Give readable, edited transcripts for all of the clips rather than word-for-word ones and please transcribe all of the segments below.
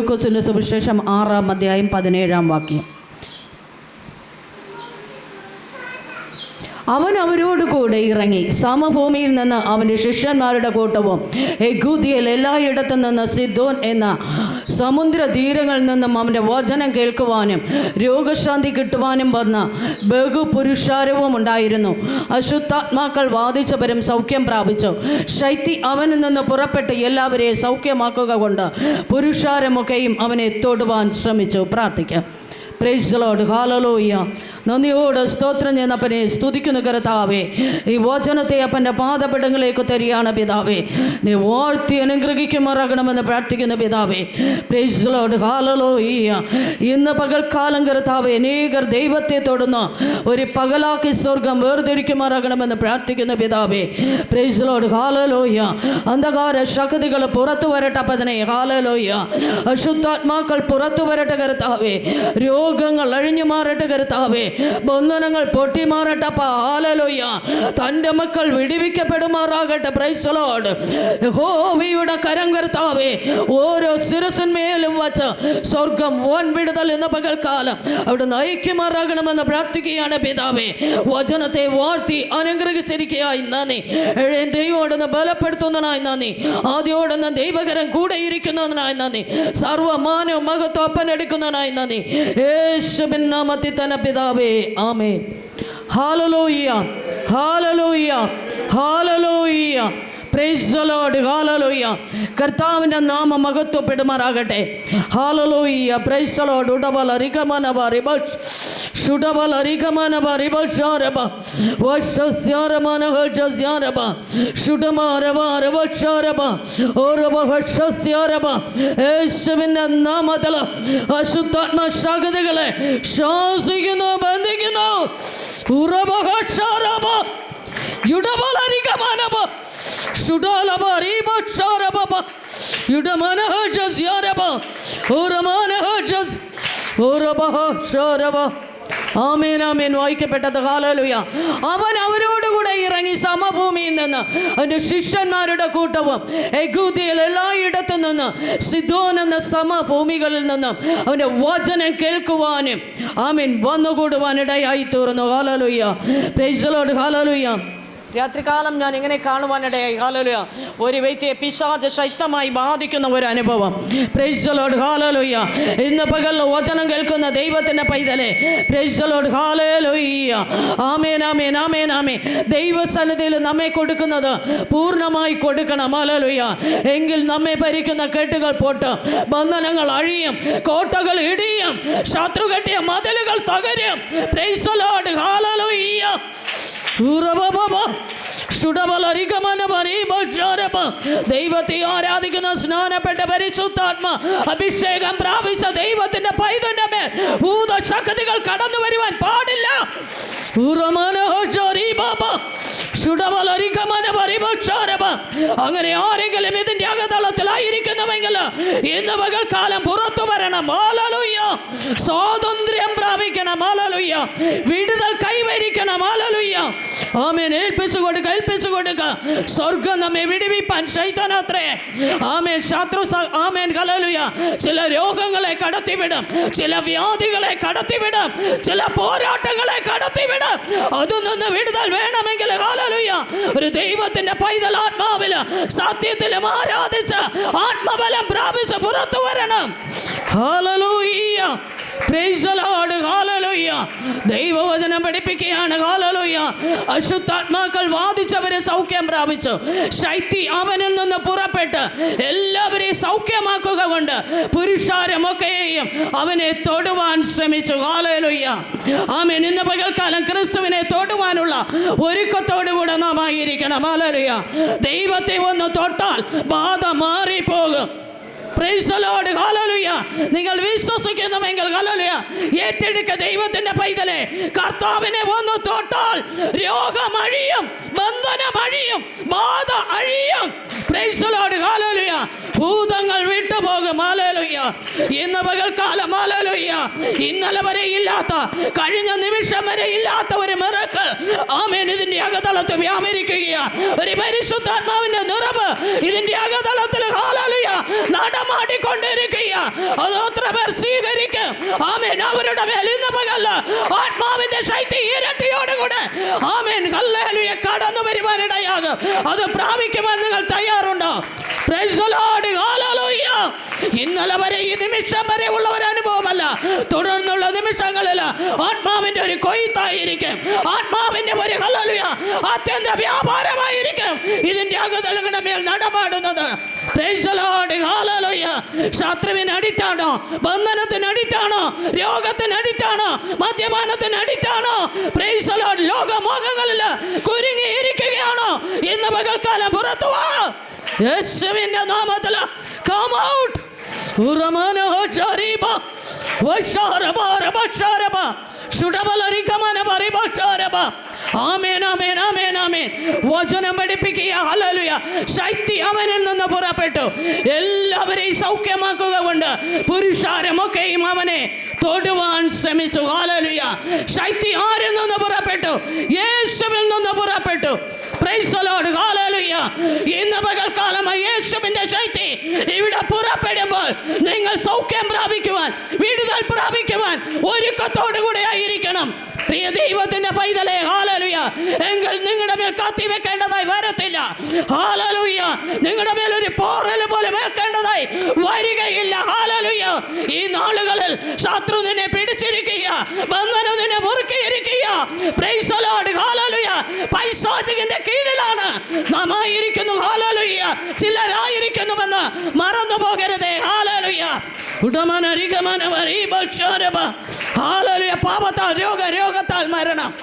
ലൂക്കോസിൻ്റെ സുവിശേഷം 6-ാം അധ്യായം 17-ാം വാക്യം. അവൻ അവരോട് കൂടെ ഇറങ്ങി സമഭൂമിയിൽ നിന്ന് അവൻ്റെ ശിഷ്യന്മാരുടെ കൂട്ടവും യെഹൂദിയയിൽ എല്ലായിടത്തു നിന്ന് സിദോൻ എന്ന സമുദ്ര തീരങ്ങളിൽ നിന്നും അവൻ്റെ വചനം കേൾക്കുവാനും രോഗശാന്തി കിട്ടുവാനും വന്ന ബഹുപുരുഷാരവും ഉണ്ടായിരുന്നു. അശുദ്ധാത്മാക്കൾ ബാധിച്ചവരും സൗഖ്യം പ്രാപിച്ചു. ശൈത്തി അവനിൽ നിന്ന് പുറപ്പെട്ട് എല്ലാവരെയും സൗഖ്യമാക്കുക കൊണ്ട് പുരുഷാരമൊക്കെയും അവനെ തൊടുവാൻ ശ്രമിച്ചു. പ്രാർത്ഥിക്കാം. Price the Lord. ഹല്ലേലൂയ. നന്ദിയോട് സ്തോത്രം ചെയ്യുന്ന അപ്പനെ സ്തുതിക്കുന്ന കർത്താവേ, ഈ വചനത്തെ അപ്പൻ്റെ പാദപീഠങ്ങളിലേക്ക് തരികയാണ് പിതാവേ. നീ വാഴ്ത്തി അനുഗ്രഹിക്കുമാറാകണമെന്ന് പ്രാർത്ഥിക്കുന്ന പിതാവേ. Price the Lord. ഹല്ലേലൂയ. ഇന്ന് പകൽക്കാലം കർത്താവേ, അനേകർ ദൈവത്തെ തൊടുന്ന ഒരു പകലാക്കി സ്വർഗം വേർതിരിക്കുമാറാകണമെന്ന് പ്രാർത്ഥിക്കുന്ന പിതാവേ. Price the Lord. ഹല്ലേലൂയ. അന്ധകാര ശക്തികൾ പുറത്തു വരട്ടെ അപ്പനെ. ഹല്ലേലൂയ. അശുദ്ധാത്മാക്കൾ പുറത്തു വരട്ടെ കർത്താവേ. രോഗങ്ങൾ അഴിഞ്ഞു മാറട്ടെ കർത്താവേ. ബന്ധനങ്ങൾ പൊട്ടി മാറട്ടെ. ഹല്ലേലൂയ. തൻ്റെ മക്കൾ വിടുവിക്കപ്പെടുമാറാകട്ടെ. Price the Lord. യഹോവയുടെ കരം കർത്താവേ ഓരോ ശിരസിന്മേലും വച്ച് സ്വർഗം വൻ വിടുതൽ എന്ന പകൽക്കാലം അവിടെ നയിക്കുമാറാകണമെന്ന് പ്രാർത്ഥിക്കുകയാണ് പിതാവേ. വചനത്തെ വാഴ്ത്തി അനുഗ്രഹിച്ചിരിക്കുകയായി നന്ദി. ദൈവോടൊന്ന് ബലപ്പെടുത്തുന്നതിനായി നന്ദി. ആദ്യോടൊന്ന് ദൈവകരം കൂടെ ഇരിക്കുന്നതിനായി നന്ദി. സർവമാനവും മഹത്വം ഒപ്പനെടുക്കുന്നതിനായി നന്ദി. യേശുവിൻ നാമത്തിൽ തന്നെ പിതാവേ. ആമേൻ. ഹല്ലേലൂയ. ഹല്ലേലൂയ. ഹല്ലേലൂയ. Praise the Lord. ഹല്ലേലൂയ. കർത്താവിൻ്റെ നാമം മഹത്വപ്പെടുമാറാകട്ടെ. ഹല്ലേലൂയ. Praise the Lord. ഉടബല റികമനബ റിബഷ് ഷുഡബല റികമനബ റിബഷാരബ വശസ്യാരമനഹജസ്യാരബ ഷുഡമാരബ രവഷാരബ ഓരബഹശസ്യാരബ. യേശുവിൻ്റെ നാമത്തിൽ അശുദ്ധാത്മ ശക്തികളെ ശാസിക്കുന്നു, ബന്ധിക്കുന്നു. ഉറബഹശാരബ യുഡബലരികമനബ ഷുഡലബരിബഷാരബ യുഡമനഹജസ്യാരബ ഓരമനഹജസ് ഓരബഹശാരബ. ആമേൻ. ആമേൻ. വായിക്കപ്പെട്ടത്. ഹല്ലേലൂയ. അവൻ അവരോടുകൂടെ ഇറങ്ങി സമഭൂമിയിൽ നിന്ന് അവൻ്റെ ശിഷ്യന്മാരുടെ കൂട്ടവും യെഹൂദിയയിൽ എല്ലായിടത്തു നിന്ന് സിദോൻ എന്ന സമഭൂമികളിൽ നിന്നും അവൻ്റെ വചനം കേൾക്കുവാനും ആമേൻ വന്നുകൂടുവാനിടയായി തീർന്നു. ഹല്ലേലൂയ. Praise the Lord. ഹല്ലേലൂയ. രാത്രികാലം ഞാൻ ഇങ്ങനെ കാണുവാനിടയായി. ഹല്ലേലൂയ. ഒരു വ്യക്തിയെ പിശാച് ശക്തമായി ബാധിക്കുന്ന ഒരു അനുഭവം. Price the Lord. ഹല്ലേലൂയ. ഇന്ന് പകൽ വചനം കേൾക്കുന്ന ദൈവത്തിൻ്റെ പൈതലേ, പ്രൈസ് ദി ലോർഡ്. ഹല്ലേലൂയ. ആമേൻ. ആമേൻ. ആമേൻ. ആമേൻ. ദൈവസന്നിധിയിൽ നമ്മെ കൊടുക്കുന്നത് പൂർണ്ണമായി കൊടുക്കണം. ഹല്ലേലൂയ. എങ്കിൽ നമ്മെ ഭരിക്കുന്ന കെട്ടുകൾ പൊട്ടും, ബന്ധനങ്ങൾ അഴിയും, കോട്ടകൾ ഇടിയും, ശത്രു കെട്ടിയ മതിലുകൾ തകരും. Price the Lord. ഹല്ലേലൂയ. ദൈവത്തെ ആരാധിക്കുന്ന സ്നാനപ്പെട്ട പരിശുദ്ധാത്മ അഭിഷേകം പ്രാപിച്ച ദൈവത്തിന്റെ പൈതന്റെ മേൽ ഭൂതശക്തികൾ കടന്നു വരുവാൻ പാടില്ല. അങ്ങനെ ആരെങ്കിലും ഇതിന്റെ അകതളത്തിലായിരിക്കുന്നുവെങ്കിൽ ഇന്ന് പകൽക്കാലം പുറത്തു വരണം. ഹല്ലേലൂയ. സ്വാതന്ത്ര്യം പ്രാപിക്കണം. ഹല്ലേലൂയ. വിടുതൽ കൈവരിക്കണം. ഹല്ലേലൂയ. ആമേൻ. ഏൽപ്പിച്ചു കൊടുക്കുക. സ്വർഗം നമ്മെ വിടുവിപ്പാൻ ശൈത്താനത്രേ. ആമേൻ. ശത്രു ആമേൻ. ഹല്ലേലൂയ. ചില രോഗങ്ങളെ കടത്തിവിടും, ചില വ്യാധികളെ കടത്തിവിടും, ചില പോരാട്ടങ്ങളെ കടത്തിവിടും. അതിൽ നിന്ന് വിടുതൽ വേണമെങ്കിൽ ഹല്ലേലൂയ ഒരു ദൈവത്തിന്റെ പൈതൽ ആത്മാവില് സത്യത്തിലും ആരാധിച്ച് ആത്മബലം പ്രാപിച്ച് പുറത്തു വരണം. Hallelujah. Praise the Lord. Hallelujah. ദൈവവചനം പഠിപ്പിക്കുകയാണ്. ഹല്ലേലൂയ. അശുദ്ധാത്മാക്കൾ ബാധിച്ചവരെ സൗഖ്യം പ്രാപിച്ചു. ശൈത്തി അവനിൽ നിന്ന് പുറപ്പെട്ട് എല്ലാവരെയും സൗഖ്യമാക്കുക കൊണ്ട് പുരുഷാരമൊക്കെയും അവനെ തൊടുവാൻ ശ്രമിച്ചു. ഹല്ലേലൂയ. ആമേൻ. ഇന്ന് പകൽക്കാലം ക്രിസ്തുവിനെ തൊടുവാനുള്ള ഒരുക്കത്തോടുകൂടെ നാം ആയിരിക്കണം. ഹല്ലേലൂയ. ദൈവത്തെ ഒന്ന് തൊട്ടാൽ ബാധ മാറിപ്പോകും. Price the Lord. ഹല്ലേലൂയ. നിങ്ങൾ വിശ്വസിക്കുന്നുവെങ്കിൽ ഹല്ലേലൂയ ഏറ്റെടുക്ക ദൈവത്തിന്റെ പൈതലേ. കർത്താവിനെ ഒന്ന് തൊട്ടാൽ രോഗം അഴിയും, ബന്ധനം അഴിയും, ബാധ അഴിയും. Praise the Lord. ഹല്ലേലൂയ. ഭൂതങ്ങൾ വിട്ടുപോകും. ഹല്ലേലൂയ. ഇന്ന് പകൽക്കാലം ഹല്ലേലൂയ ഇന്നലെ വരെ ഇല്ലാത്ത, കഴിഞ്ഞ നിമിഷം വരെ ഇല്ലാത്ത ഒരു മിറക്കിൾ ആമേൻ ഇതിന്റെ അകതളത്തിൽ വ്യാപരിക്കുകയാണ്. ഒരു പരിശുദ്ധാത്മാവിന്റെ നിറവ് ഇതിന്റെ അകതളത്തിൽ ഹല്ലേലൂയ നടമാടിക്കൊണ്ടിരിക്കുക. അതോത്ര പേർ സ്വീകരിക്കും. ആമേൻ. അവരുടെ മേൽ ഇന്ന് പകൽ ആത്മാവിന്റെ ശക്തി ഇരട്ടിയോടുകൂടെ ആമേൻ ഹല്ലേലൂയ കടന്നു വരുവാനിടയാകും. അത് പ്രാപിക്കുവാൻ നിങ്ങൾ തയ്യാറുണ്ടോ? Praise the Lord. ഹല്ലേലൂയ. ഇന്നലെ വരെ ഈ നിമിഷം വരെ ഉള്ള ഒരു അനുഭവമല്ല, തുടർന്നുള്ള നിമിഷങ്ങളിൽ ആത്മാവിന്റെ ഒരു കൊയ്ത്തായിരിക്കും. ആത്മാവിന്റെ ഒരു ഹല്ലേലൂയ അത്യന്ത വ്യാപാരമായിരിക്കും ഇതിന്റെ അകതലങ്ങളുടെ മേൽ നടമാടുന്നത്. Praise the Lord. ഹല്ലേലൂയ. ശത്രുവിന് അടിറ്റാണോ? ബന്ധനത്തിന് അടിറ്റാണോ? രോഗത്തിന് അടിറ്റാണോ? മദ്യപാനത്തിന് അടിറ്റാണോ? Praise the Lord. ലോകമോഹങ്ങളിൽ കുരുങ്ങിയിരിക്കുകയാണോ? ഇന്ന് പകൽക്കാലം പുറത്തു വാ. യേശുവിന്റെ നാമത്തിൽ come out. ഉറമന ഹോഷരിബ വശരബ രബശരബ ശുഡബലരികമന പരിബശരബ. ആമേൻ ആമേൻ ആമേൻ ആമേൻ. വചനം പഠിപ്പിക്കുക. ഹല്ലേലൂയ. ശക്തി അവനിൽ നിന്ന് പുറപ്പെട്ടു. എല്ലാവരെയും സൗഖ്യമാക്കുക കൊണ്ട് പുരുഷാരമൊക്കെയും അവനെ തൊടുവാൻ ശ്രമിച്ചു. ഹല്ലേലൂയ. ശക്തി ആരിൽ നിന്ന് പുറപ്പെട്ടു? യേശുവിൽ നിന്ന് പുറപ്പെട്ടു. Price the Lord. ഹല്ലേലൂയ. ഇന്ന് പകൽക്കാലം യേശുവിന്റെ ശക്തി ഇവിടെ പുറപ്പെടുമ്പോൾ നിങ്ങൾ സൗഖ്യം പ്രാപിക്കുവാൻ, വിടുതൽ പ്രാപിക്കുവാൻ ഒരുക്കത്തോടു കൂടെ ആയിരിക്കണം. പ്രിയ ദൈവത്തിന്റെ പൈതലേ, ഹല്ലേലൂയ. എങ്കിൽ നിങ്ങളുടെ മേൽ കത്തിവെക്കേണ്ടതായി വരത്തില്ല. ഹല്ലേലൂയ. നിങ്ങളുടെ മേൽ ഒരു പോറൽ പോലെ വെക്കേണ്ടതായി വരികയില്ല. ഹല്ലേലൂയ. ഈ നാളുകളിൽ ശത്രു നിന്നെ പിടിച്ചിരിക്കുക, ബന്ധനം നിന്നെ മുറുക്കിയിരിക്കുക. Praise the Lord. ഹല്ലേലൂയ. പൈശാചികന്റെ കീഴിലാണ് നാം ആയിരിക്കുന്നു. ഹല്ലേലൂയ. ചിലരായിരിക്കുന്നുവെന്ന് മറന്നു പോകരുതേ. ഹല്ലേലൂയ. ഹല്ലേലൂയ. പാപത്താൽ രോഗത്താൽ മരണം.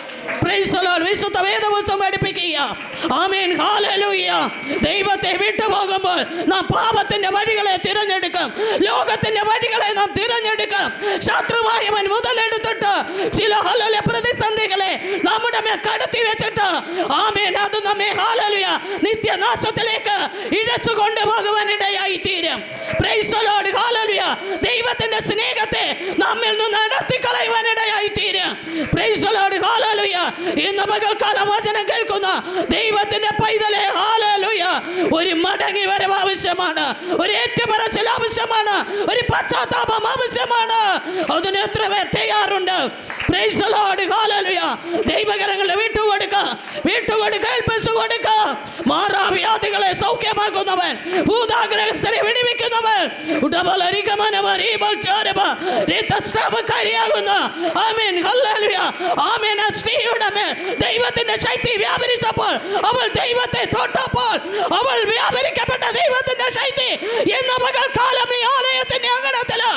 Praise the Lord. വിശുദ്ധ വേദപുസ്തകം പഠിപ്പിക്കുക. ആമേൻ. ഹല്ലേലൂയ. ദൈവത്തെ വിട്ടുപോകുമ്പോൾ നാം പാപത്തിന്റെ വഴികളെ തിരഞ്ഞെടുക്കും, ലോകത്തിന്റെ വഴികളെ നാം തിരഞ്ഞെടുക്കും. ശത്രുവായവൻ മുതലെടുത്തിട്ട് ചില ഹല്ലേലൂയ പ്രതിസന്ധികളെ നമ്മുടെ മേൽ കടത്തി വെച്ചിട്ട് ആമേൻ അത് നമ്മെ ഹല്ലേലൂയ നിത്യനാശത്തിലേക്ക് ഇഴച്ചു കൊണ്ടുപോകുവാനിടയായി തീരും. Price the Lord. ഹല്ലേലൂയ. ദൈവത്തിന്റെ സ്നേഹത്തെ നമ്മിൽ നിന്ന് നടത്തി കളയുവാനിടയായി തീരും. Price the Lord. ഹല്ലേലൂയ. ഇന്ന് പകൽക്കാലം വചനം കേൾക്കുന്ന ദൈവത്തിന്റെ പൈതലേ, ഹല്ലേലൂയ, ഒരു മടങ്ങി വരവ് ആവശ്യമാണ്, ഒരു ഏറ്റുപറച്ചിൽ ആവശ്യമാണ്, ഒരു പശ്ചാത്താപം ആവശ്യമാണ്. അതിന് എത്ര പേർ തയ്യാറുണ്ട്? Praise the Lord. ഹല്ലേലൂയ. ദൈവകരങ്ങളെ വീട്ടുകൊടുക്ക ഏൽപ്പിച്ചു കൊടുക്ക. മാറാവ്യാധികളെ സൗഖ്യമാക്കുന്നവൻ, ഭൂതാഗ്രഹസ്ഥരെ വിടുവിക്കുന്നവൻ, ാകുന്ന ആമേൻ. ഹല്ലേലൂയ. ആമേൻ. സ്ത്രീയുടെ മേൽ ദൈവത്തിന്റെ ശക്തി വ്യാപരിച്ചപ്പോൾ, അവൾ ദൈവത്തെ തൊട്ടപ്പോൾ, അവൾ വ്യാപരിക്കപ്പെട്ട ദൈവത്തിന്റെ ശക്തി ഇന്ന് പകൽക്കാലം ഈ ആലയത്തിന്റെ അങ്കണത്തില്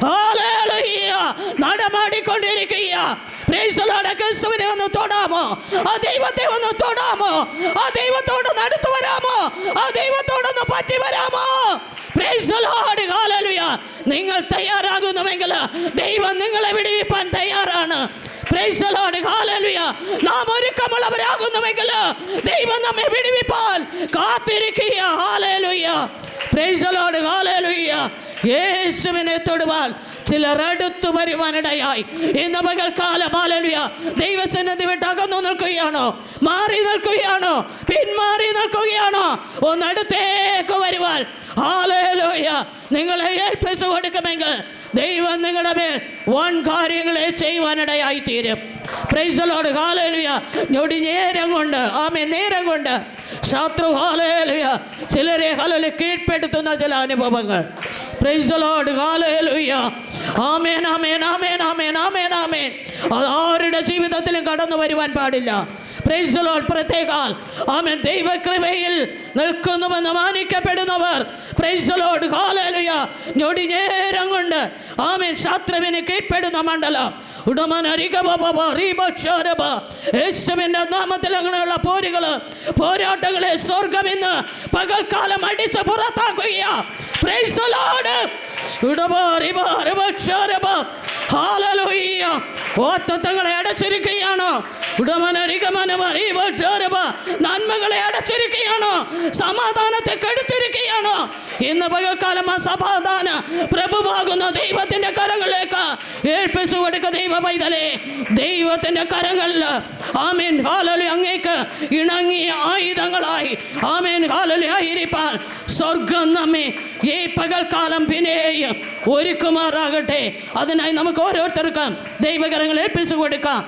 ഹല്ലേലൂയ നടമാടിക്കൊണ്ടിരിക്കുക. Praise the Lord. ക്രിസ്തുവിനെ ഒന്ന് തൊടാമോ? ആ ദൈവത്തെ ഒന്ന് തൊടാമോ? ആ ദൈവത്തോട് നടത്തു വരാമോ? ആ ദൈവത്തോടൊന്ന് പറ്റി വരാമോ? Price the Lord. ഹല്ലേലൂയ. നിങ്ങൾ തയ്യാറാകുന്നുവെങ്കിൽ ദൈവം നിങ്ങളെ വിടുവിപ്പാൻ തയ്യാറാണ്. Price the Lord. ഹല്ലേലൂയ. നാം ഒരുക്കമുള്ളവരാകുന്നുവെങ്കിൽ ദൈവം നമ്മെ വിടുവിപ്പാൻ കാത്തിരിക്കുക. Hallelujah. Praise the Lord. Hallelujah. യേശുവിനെ തൊടുവാൻ ചിലർ അടുത്തു വരുവാനിടയായി. ഇന്ന് പകൽക്കാലം ഹല്ലേലൂയ ദൈവസന്നിധി വിട്ട് അകന്നു നിൽക്കുകയാണോ? മാറി നിൽക്കുകയാണോ? പിന്മാറി നിൽക്കുകയാണോ? ഒന്നടുത്തേക്ക് വരുവാൻ ഹല്ലേലൂയ നിങ്ങളെ ഏൽപ്പിച്ചു കൊടുക്കുമെങ്കിൽ ദൈവം നിങ്ങളുടെ മേൽ വൻ കാര്യങ്ങളെ ചെയ്യുവാനിടയായി തീരും. Price the Lord. ഹല്ലേലൂയ. ഞൊടി നേരം കൊണ്ട് ആമേൻ നേരം കൊണ്ട് ശത്രു ഹല്ലേലൂയ ചിലരെ ഹല്ലേലൂയ കീഴ്പ്പെടുത്തുന്ന ചില അനുഭവങ്ങൾ. Praise the Lord. ഹല്ലേലൂയ. ആമേൻ ആമേൻ ആമേൻ ആമേൻ ആമേൻ ആമേൻ. അത് ആരുടെ ജീവിതത്തിലും കടന്നു വരുവാൻ പാടില്ല. Praise the Lord. പ്രത്യേകാൽ ആമേൻ ദൈവകൃപയിൽ നിൽക്കുന്നുവെന്ന് മാനിക്കപ്പെടുന്നവർ പ്രൈസ് ദി ലോർഡ്. ഹല്ലേലൂയ ഞൊടി നേരം കൊണ്ട് ആമേൻ ശത്രുവിന് കീഴ്പ്പെടുന്ന മണ്ഡലം യേശുവിന്റെ നാമത്തിൽ അങ്ങനെയുള്ള പോരാട്ടങ്ങളെ സ്വർഗം ഇന്ന് പകൽക്കാലം അടിച്ച് പുറത്താക്കുക. Praise the Lord. ഹല്ലേലൂയ. വാഗ്ദത്തങ്ങളെ അടച്ചിരിക്കുകയാണോ? നന്മകളെ അടച്ചിരിക്കുകയാണോ? സമാധാനത്തെ കെടുത്തിരിക്കുകയാണ്. ഇന്ന് പകൽക്കാലം ആ സമാധാന പ്രഭുവാകുന്ന ദൈവത്തിൻ്റെ കരങ്ങളിലേക്ക് ഏൽപ്പിച്ചു കൊടുക്കുക. ദൈവ പൈതലേ, ദൈവത്തിൻ്റെ കരങ്ങളിൽ ആമേൻ ഹല്ലേലൂയ അങ്ങേക്ക് ഇണങ്ങിയ ആയുധങ്ങളായി ആമേൻ ഹല്ലേലൂയ ആയിരിക്കാൻ സ്വർഗം നമ്മെ ഈ പകൽക്കാലം പിന്നെയും ഒരുക്കുമാറാകട്ടെ. അതിനായി നമുക്ക് ഓരോരുത്തർക്കും ദൈവകരങ്ങൾ ഏൽപ്പിച്ചു കൊടുക്കാം.